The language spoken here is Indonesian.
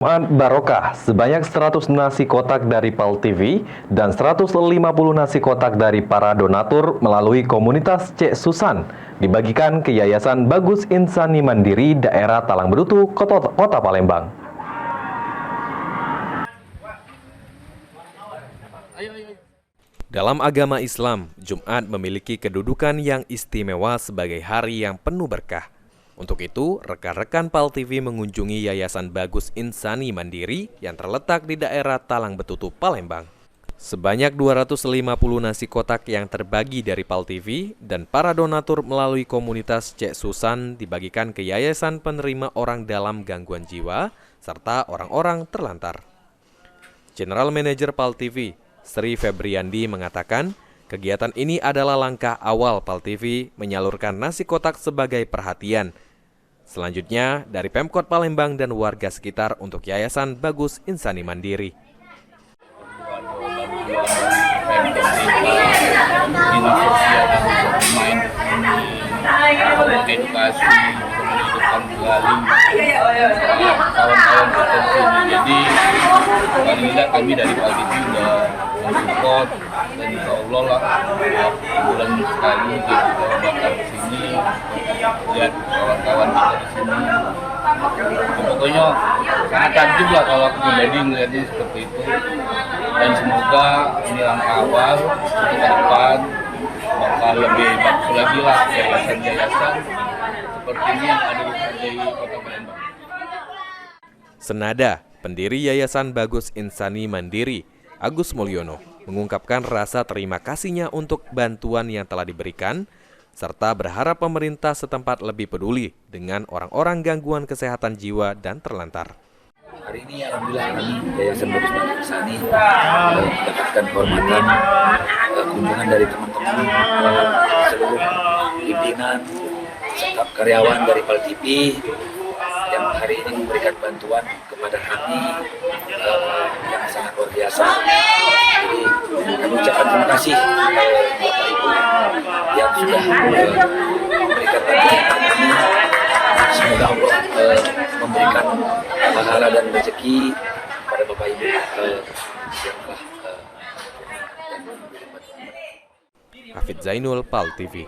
Jumat Barokah, sebanyak 100 nasi kotak dari PAL TV dan 150 nasi kotak dari para donatur melalui komunitas Cek Susan dibagikan ke Yayasan Bagus Insani Mandiri daerah Talangberutu, Kota Palembang. Dalam agama Islam, Jumat memiliki kedudukan yang istimewa sebagai hari yang penuh berkah. Untuk itu, rekan-rekan PAL TV mengunjungi Yayasan Bagus Insani Mandiri yang terletak di daerah Talangbetutu, Palembang. Sebanyak 250 nasi kotak yang terbagi dari PAL TV dan para donatur melalui komunitas Cek Susan dibagikan ke Yayasan Penerima Orang Dalam Gangguan Jiwa serta orang-orang terlantar. General Manager PAL TV, Sri Febriandi mengatakan, kegiatan ini adalah langkah awal PAL TV menyalurkan nasi kotak sebagai perhatian. Selanjutnya, dari Pemkot Palembang dan warga sekitar untuk Yayasan Bagus Insani Mandiri. Edukasi, menghidupkan kembali kawan-kawan kita di sini. Jadi paling tidak kami dari PAL TV sudah mensupport dan insya Allah lah bulan sekali kita datang ke sini lihat kawan-kawan kita di sini. Pokoknya sangat takjub lah kalau aku pribadi melihatnya seperti itu. Dan semoga ini langkah awal untuk ke depan bakal lebih bagus lagi lah yayasan-yayasan seperti ini yang ada di Kota Palembang. Senada, pendiri Yayasan Bagus Insani Mandiri, Agus Mulyono, mengungkapkan rasa terima kasihnya untuk bantuan yang telah diberikan, serta berharap pemerintah setempat lebih peduli dengan orang-orang gangguan kesehatan jiwa dan terlantar. Hari ini alhamdulillah kami Yayasan Bagus Insani mendapatkan kehormatan kunjungan dari teman-teman seluruh pimpinan serta karyawan dari PAL TV yang hari ini memberikan bantuan kepada kami yang sangat luar biasa. Jadi kami ucapkan terima kasih Bapak Ibu yang sudah memberikan bantuan kami. Semoga Allah memberikan pahala dan rezeki pada Bapak Ibu yang telah Hafid Zainul, PAL TV.